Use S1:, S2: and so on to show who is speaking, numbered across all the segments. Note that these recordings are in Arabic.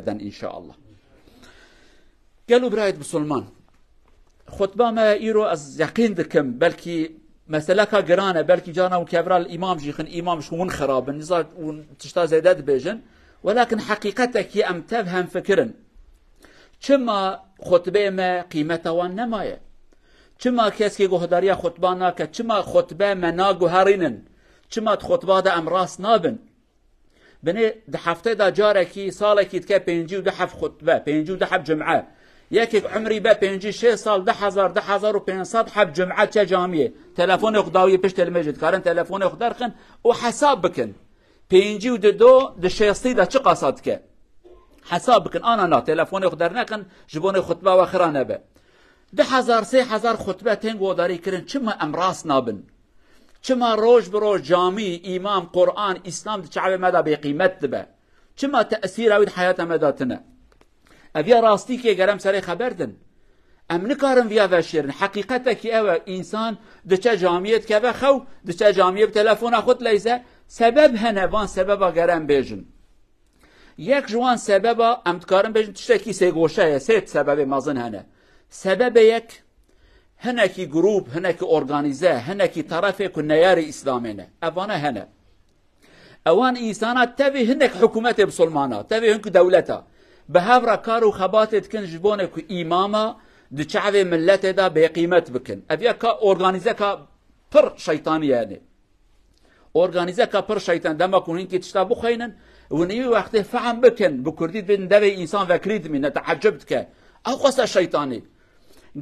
S1: إن شاء الله. قالوا برايت بسلمان خطبة ما إيرو از يقين دكم بلكي مسألة قرانة بلكي جانا وكبرال الإمام جيخن إمام شون خراب النزار وتشتا زيدات بيجن ولكن حقيقتك أم تفهم فكرا كما خطبة ما قيمتها والنماية كما كيسكي قهداريا خطبانا كما خطبة منا قهارينن كما خطبة دا أمراس نابن بني ده حفته دا جاركي سالكي تكا بينجي وده حف خطبة بينجي وده حف جمعة يكيك عمري با بينجي 6 سال 10,500 حب جمعة چه جامعه تلفون اقداوية پشت المجد كارن تلفون اقدار خن وحساب بكن بينجي وده دو ده شيستي ده چه قصاد که حساب بكن انا تلفون اقدار نكن جبون خطبة واخرانه با 10,000 3,000 خطبة تنگو داري کرن چما امراس نابن چما روج بروج جامعي امام قرآن اسلام ده شعب مدى بقيمت ده چما تأثير اوید حياة مداتنا اویا راستی که گرم سر خبردن ام نکارم ویا وشیرن حقیقتا که او انسان دچه جامعیت که و خو دچه جامعیت تلفون خود لیزه سبب هنه وان سببا گرم بیجن یک جوان سببا ام تکارم بیجن تشتکی سه گوشه سه سبب مازن هنه سبب یک هنه کی گروپ هنه کی ارگانیزه هنه کی طرفه که نیار اسلامینه اوانه هنه اوان انسانات تبی هنک حکومت بسلمانات تبی هنک دولتا بهافرا كارو خباتت كن جبونك إماما دي شعب ملته دا بقيمت بكن أبيا كا أورغانيزا كا پر شيطاني يعني أورغانيزا كا پر شيطان دما كونين كي تشتا بخينن ونيو وقت فهم بكن بكرديت بين دبي إنسان فكريد من تعجبت كا أو قصة شيطاني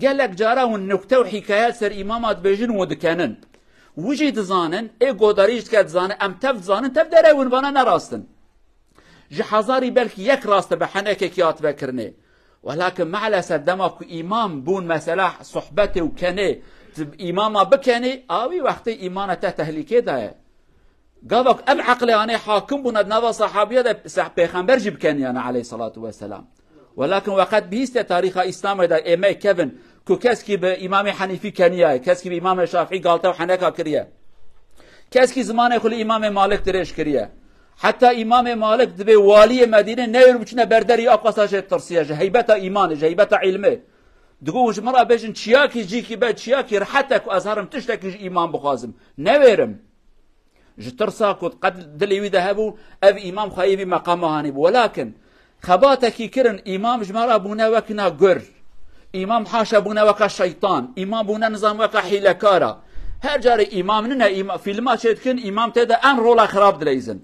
S1: قال لك جارا ونكتة وحكايات سر إمامات بيجن ودكانن وجي تزانن إيه قدريش كتزانن أم تفزانن تبدأ ونبانا نراستن جحزاري بلكي يك راست بحنك كيات بكرني ولكن مع الاسف دمك امام بون مساله صحبته وكني امامه بكني اوي وقت ايمانته تهليكه ده قالك اب عقلي انا حاكم بون نبا صحابيه ده پیغمبر جيب كان انا عليه الصلاه والسلام ولكن وقت بيست تاريخ الاسلام ده ايمي كيفن كو كاسكي بامام حنيفي كانيا كاسكي بامام الشافعي قالته وحنكا كريا كاسكي زمان خلي امام مالك دريش كريا حتى إمام مالك دبي والي مدينة نير بچنا بردري أقصى شيء ترسيه جهيبة إيمان جهيبة علمه دقوش مرة بيجن شياكي جيكي بيت شياكي رحتك وأزهرم تشتكي إمام بخازم نويرم جترساك قد دليوي ذهبوا أب إمام خايبي مقامه هاني ولكن خباتك كرن إمام جمرة بونا وكنا قر إمام حاشا بونا وكا شيطان إمام بونا نظام وكا حيلكارا هر جاري إمامنا في الماء شيتكن إمام تيدا أن رولا خراب دليزن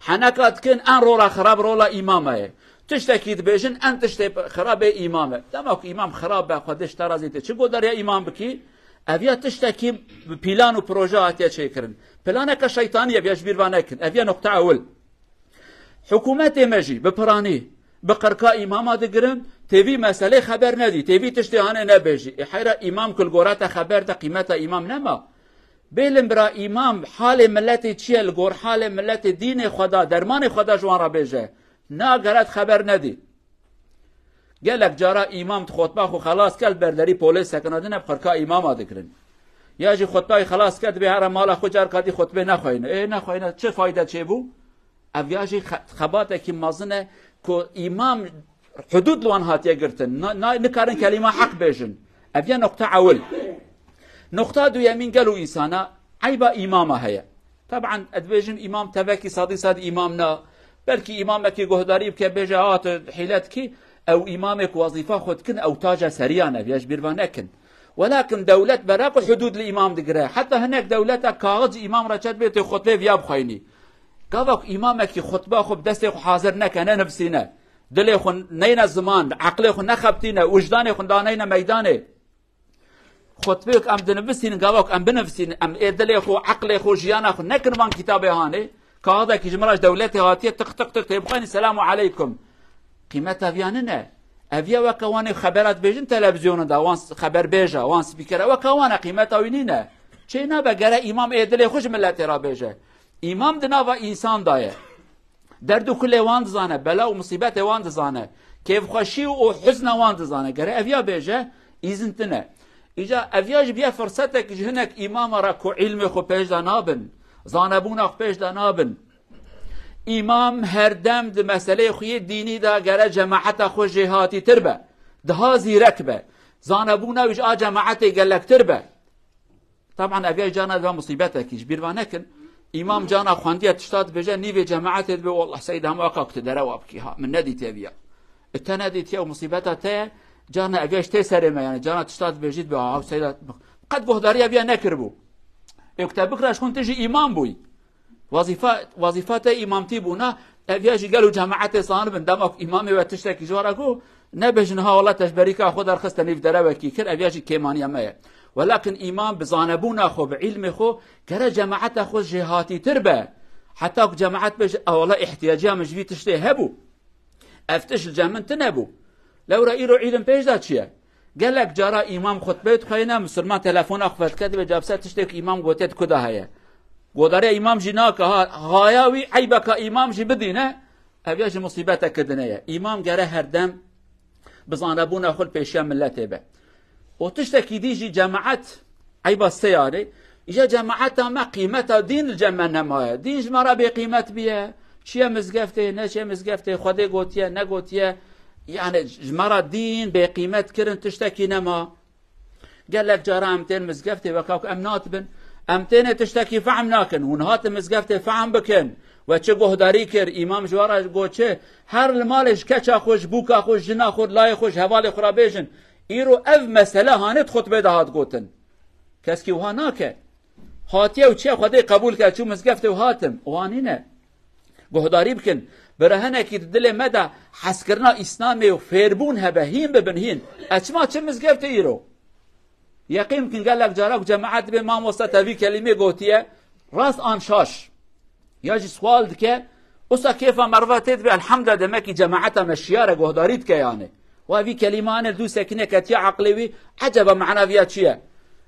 S1: حنكات كن أن رولا خراب رولا إمامه تشتكي بيجن أن تشتكي خراب إمامه دمك إمام خراب بقدش ترازيته شو قدر يا إمام بكي أبيا تشتكي بلان وبروجات يا شيكرن بلانك شيطانية بيش بيربانكن أبيا نقطة أول حكومة مجي ببراني بقركا إمامه دقرن تبي مسألة خبر ندي تبي تشتكي أنا نبيجي حيرا إمام كل قرات خبر ده قيمته إمام نما بیلم برا امام حال ملت چیه لگور حال ملت دین خدا درمان خدا جوان را بیجه نا گرد خبر ندی گلک جارا امام خطبه خو خلاص کل برداری پولیس سکنادن اب خرکا امام آدکرن یا جی خطبه خلاص کد به هر مال خو جار کدی خطبه نخواینه ای نخواینه چه فایده چه بو اب یا جی خباته کی مازنه کو امام حدود لوان هاتیه گرتن نکارن کلمه حق بیجن اب یا نقطه اول نقطة دو يمين قالوا إنسانا عيبا إمامة هي طبعا أدبيجن إمام تبكي صاد إمامنا بلكي إمامك قهداري بك بجاعات حيلتك أو إمامك وظيفة خدكن أو تاجة سريانة بيش بيرفانكن ولكن دولة براك حدود الإمام دقرا حتى هناك دولة كاغز إمام رشاد بيت خطبه فياب خيني قالك إمامك خطبه خب دستي حاضر نكنا نفسنا دلي خن نين الزمان عقلي خن نخبتنا وجداني خن دانينا ميداني خطبك ام دنفسين قالوك ام بنفسين ام ادلي خو عقلي خو جيانا خو نكن من كتابي هاني كهذا كي جمراج دولتي هاتيه تق تق تق تبقين السلام عليكم قيمتها فياننا افيا وكواني خبرات بيجن تلفزيون دا وان خبر بيجا وان سبيكر وكوانا قيمتها وينينا شينا بقرا امام ادلي خوش ملاتي را بيجا امام دناوا انسان دايه درد كل وان زانه بلا ومصيبات وان زانه كيف خشي وحزن وان زانه قرا افيا بيجا اذنتنا إجا أفياج بيا فرصتك هناك إمام راكو علم خو بيش دانابن زانبون خو بيش دانابن امام هر دم د مسئله خوی دینی دا گره جماعت خو جهاتی تر به ده زیرک به زانبونا ویش آ جماعت گلک تر به. طبعا اوی جانا دا مصیبت کیش بیروانه کن امام جانا خواندیه تشتاد بجه نیوی جماعت به والله سید هم واقع کتدره وابکی ها من ندیت اویا اتا ندیت یا مصیبت تا جانا اویش تی سرمه یعنی جانا تشتاد بجید به ها سید قد بهداری اویا نکربو اکتب بکرش خون تجی امام بوی وظیفات امامتی بونا اویاجی گلو جماعت صانب دماغ امامی و تشتکی جوارگو نبجنها والله تجبريكا خود رخصت نيف دربكي كر ابياجي كيمانيا ما ولكن امام بزانبونا خو بعلم خو كر جماعت خو جهاتي تربه حتى جماعت بج والله احتياجها مجبي تشتي هبو افتش الجامن تنبو لو رايرو علم بيج داتشيا قال لك جرى امام خطبه خينا مسلمان تليفون اخفت كتب جابسات تشتي امام قوتت كدا هيا وداري امام جناك غاياوي عيبك امام جي بدينه ابياجي مصيبتك كدنيه امام قال هردم بزانبونا خل پیشیا ملت به و تشتکی دیجی جماعت عیب السیاره ایجا جماعت ما قیمت دین الجمع نمایه دین جمعه به قیمت بیه چیه مزگفته نه چیه مزگفته خود گوتیه نگوتیه یعنی جمعه دین به قیمت کرن تشتکی نما قال لك جارا امتين مزگفته وکاک امنات بن امتين تشتکی فهم ناکن هنهات مزگفته فهم بکن و چه گهداری کر امام جوارا گوچه هر المالش کچا خوش بوکا خوش جنا خود لای خوش حوال خورا بیجن ایرو اف مسئله هانت خطبه دهات گوتن کس کی وها ناکه هاتیه و چه خودی قبول کرد چو مزگفته و هاتم وانینه گهداری بکن برهنه که دل مده حس کرنا اسلامی و فیربون هبه هین ببنهین اچما چه مزگفته ایرو یقین کن قال لك جارا جماعت به ما مستوی کلمه گوتیه راست آن شاش ياجي سوال دكه وسا كيف مرفتت بالحمد لله دمك جماعتها مشياره جهداريت كيانه وفي كلمان دو سكنه كتي عقلي عجبا معنا فيها شيء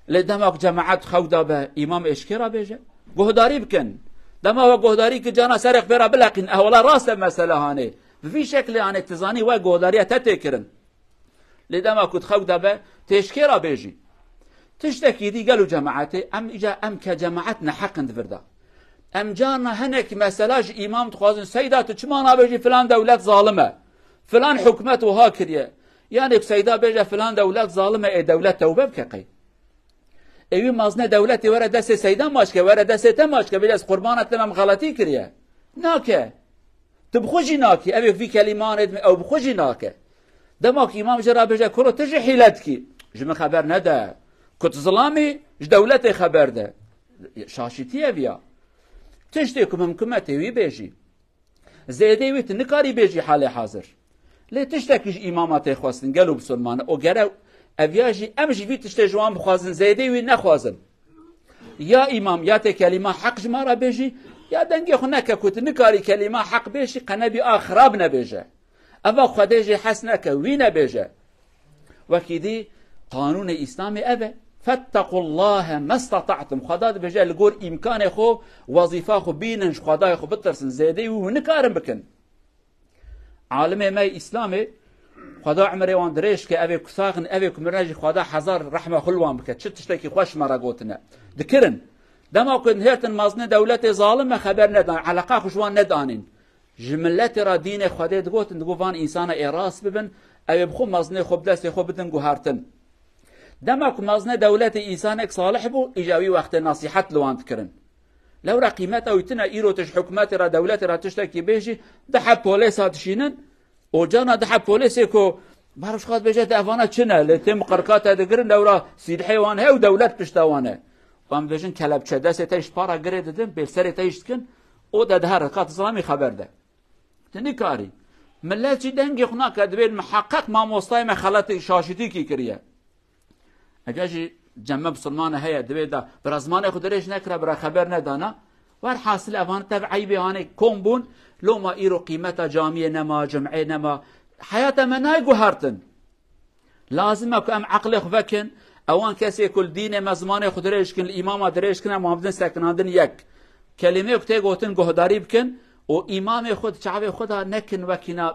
S1: لدمك جماعت خودا به امام اشكرا بيجه جهداري بكن دما هو جهداري كجانا سرق برا بلقين اولا راس المساله هاني في شكل يعني اتزاني وجهداريه تتكرن لدما كنت خودا به تشكرا بيجي تشتكي دي قالوا جماعتي ام اجا ام كجماعتنا حق دفردا ام جانا هنك مسلاج امام تخوازن سيدات چما نبيجي فلان دولت ظالمه فلان حكمت وها كريه يعني سيدا بيجي فلان دولت ظالمه اي دولت توبه بكقي ايوي مازنه دولتي ورا دست سيدا ماشكه ورا دست ماشكه بيجي قربانت تمام غلطي كريه ناكه تبخجي ناكي ابي في كلمان او بخجي ناكه دماك امام جرا بيجي كرو تجي حيلتكي جم خبر نده كنت ظلامي دولتي خبر ده شاشتيه بيا تشتكم حكومتي وي بيجي زيدي ويت نكاري بيجي حالي حاضر لي تشتكي اماماتي خواستن قالوا بسلمان او غرا افياجي امجي في تشتجوان بخوازن زيدي وي نخوازن يا امام يا كلمه حق جمارا بيجي يا دنگي خنك كنت نكاري كلمه حق بيجي قنبي اخراب نبيجه اما خديجي حسنك وين بيجه وكيدي قانون اسلامي ابه فاتقوا الله ما استطعتم خداد بجا لقور امكان خو وظيفه خو بيننج خدای خو بترسن زيدي ونكارم بكن عالم ما اسلامي خدا عمري وان دريش كه ابي كساغن ابي كمرنج خدا حزار رحمه خلوان بك تشتكي خوش مره قوتنا ذكرن دما كن هيتن مازنه دولت ظالمه خبر ندان علاقه خوشوان ندانين جملت را دين خدا دغوت دغوان انسان اراس ببن ابي بخو مازنه خو بدس خو بدن غهارتن دمك مازنه دولت انسانك صالح بو ايجابي وقت نصيحت لوان تكرن لو را قيمته ويتنا ايرو تش حكومات را دولت را تشتكي بيجي دحب بوليس هاتشينن او جانا دحب بوليس كو بعرفش خاط بيجي افانا چنه لتم قرقات دغرن لو را سيد حيوان هي ودولت بشتوانه وام بيجن كلب چدس تيش بارا گري ددن بسر تيشكن او د حركات اسلامي خبر ده تنكاري ملت دنگ خناك دبل محقق ما مستاي ما خلط شاشتي كي كريه اجاجي جمع بسلمان هيا دبيدا برزمان خود ريش نكره برا خبر ندانا ور حاصل افان تبعي بهانه كومبون لو ما ايرو قيمته جامعه نما جمعه نما حياته مناي غهرتن لازم اكو ام عقل خفكن اوان كسي كل دين مزمان خود ريش كن الامام دريش كن محمد سكناندن يك كلمه كتي غوتن غهداري بكن او امام خود چاوي خدا نكن وكنا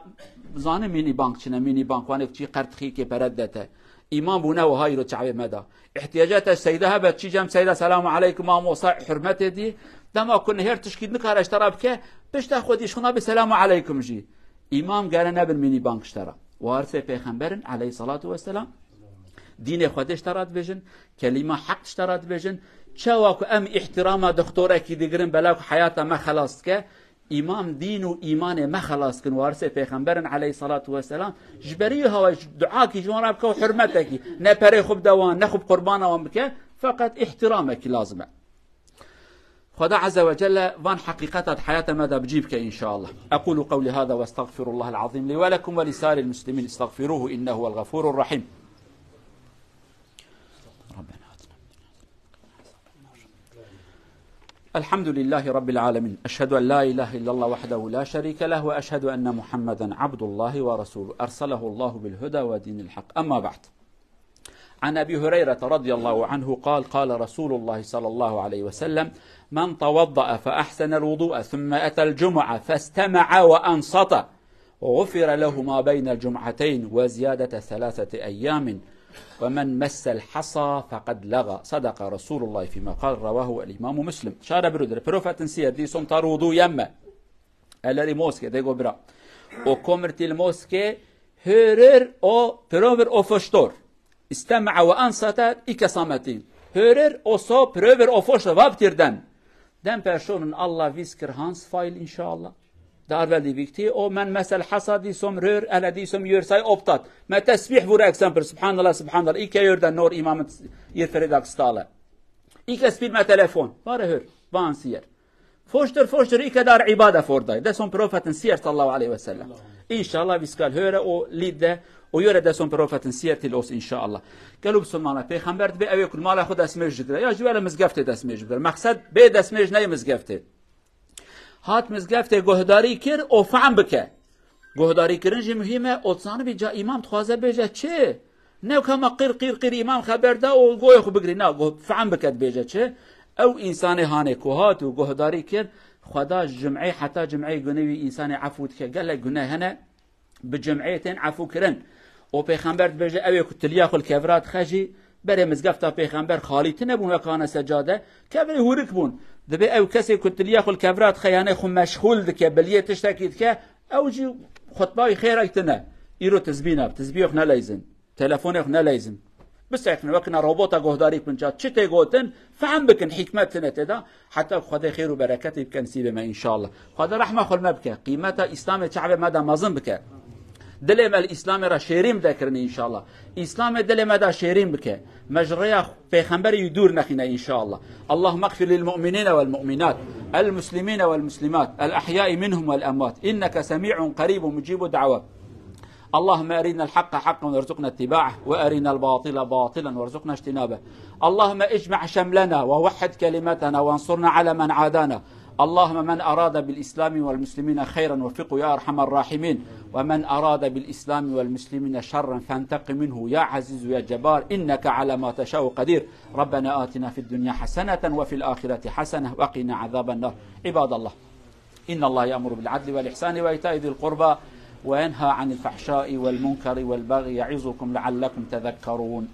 S1: زانه ميني بانك چنه ميني بانك وانك چي قرضخي كي پردته امام بونا وهاي رو تعبي مدى احتياجات السيده هبت شي جام سيده السلام عليكم ما موصى حرمتي دي دما كنا هير تشكيد نكار اشترى بك بشتا خودي شخنا بسلام عليكم جي امام قال نبن ميني بانك اشترى وارث پیغمبرن عليه الصلاة والسلام دين خود اشترات بيجن كلمة حق اشترات بيجن چواكو ام احترام دكتوره كي ديگرن بلاك حياته ما خلاص که امام دين و ايمان ما خلاص كن وارث پیغمبرن عليه الصلاة والسلام جبريه هوا دعاكي جوانا بك وحرمتك نپره خوب دوان نخوب قربانا وان بك فقط احترامك لازمه خدا عز وجل وان حقيقة حياة ماذا بجيبك إن شاء الله أقول قولي هذا واستغفر الله العظيم لي ولكم ولسائر المسلمين استغفروه إنه هو الغفور الرحيم ربنا الحمد لله رب العالمين أشهد أن لا إله إلا الله وحده لا شريك له وأشهد أن محمدا عبد الله ورسوله أرسله الله بالهدى ودين الحق أما بعد عن أبي هريرة رضي الله عنه قال قال رسول الله صلى الله عليه وسلم من توضأ فأحسن الوضوء ثم أتى الجمعة فاستمع وأنصت غفر له ما بين الجمعتين وزيادة 3 أيام ومن مس الحصى فقد لغى صدق رسول الله فيما قال رواه الإمام مسلم شارع برودر بروفة سير دي سمتار وضوء يمه الذي موسكي ديگو برا وكمرت الموسكي هيرر او بروفر او فشتور استمع وأنصت إكسامتين هيرر او سو بروفر او فشتور وابتردن den personen Allah visker hans feil inshallah. Det er veldig viktig. Og men mesel hasa, de som rør, eller de som gjør seg opptatt. Med tasbih for eksempel, subhanallah, subhanallah. Ikke gjør det når imamen gir fredagstale. Ikke spill med telefon. Bare hør hva han sier. Forster, ikke det er ibadah for deg. Det som profeten sier, sallallahu alaihi wa sallam. Inshallah, vi skal høre og lide og gjøre det som profeten sier til oss, inshallah. قالوا بسلمانه پیغمبر به اوی کل مال خود اسمش جگره یا جوال مزگفته دسمش جگره مقصد به دسمش نه مزگفته هات مزگفته گهداری کر او فهم بکه گهداری کردن مهمه اوتسانه بجا امام تخوازه بجا چه نه کما قیر امام خبر ده او گوی خو بگری نه فهم بکد بجا چه او انسان هانه کوهات و گهداری کر خدا جمعی حتی جمعی گنوی انسان عفو که قال گناه هنه بجمعیتن عفو کرن و پیغمبر بجه اوی کتلیا خل کفرات خجی بره مزگفتا پیغمبر خالیت نبون و کان سجاده کبری هورک بون دبی او کسی کتلیا خل کفرات خیانه خو مشغول دکه بلیه تشتکید که او جی خطبای خیر ایتنه ایرو تزبیخ نلیزن تلفونخ نلیزن بس احنا وقنا روبوتا گهداری کنجات چه تگوتن فهم بکن حکمت نتدا حتی خدا خیر و برکت بکن سیب ما ان شاء الله خدا رحمه خل مبکه قیمت اسلام شعب مدا مازن بکه دلم الاسلام را شیرین ذکرنی ان شاء الله اسلام دلم دا شیرین بکه مجریا پیغمبر یدور نخینه ان شاء الله اللهم اغفر للمؤمنين والمؤمنات المسلمين والمسلمات الاحياء منهم والاموات انك سميع قريب مجيب دعوات اللهم أرنا الحق حقا وارزقنا اتباعه وأرنا الباطل باطلا وارزقنا اجتنابه اللهم اجمع شملنا ووحد كلمتنا وانصرنا على من عادانا اللهم من أراد بالإسلام والمسلمين خيرا وفقه يا أرحم الراحمين ومن أراد بالإسلام والمسلمين شرا فانتقم منه يا عزيز يا جبار إنك على ما تشاء قدير ربنا آتنا في الدنيا حسنة وفي الآخرة حسنة وقنا عذاب النار عباد الله إن الله يأمر بالعدل والإحسان وإيتاء ذي القربى وينهى عن الفحشاء والمنكر والبغي يعظكم لعلكم تذكرون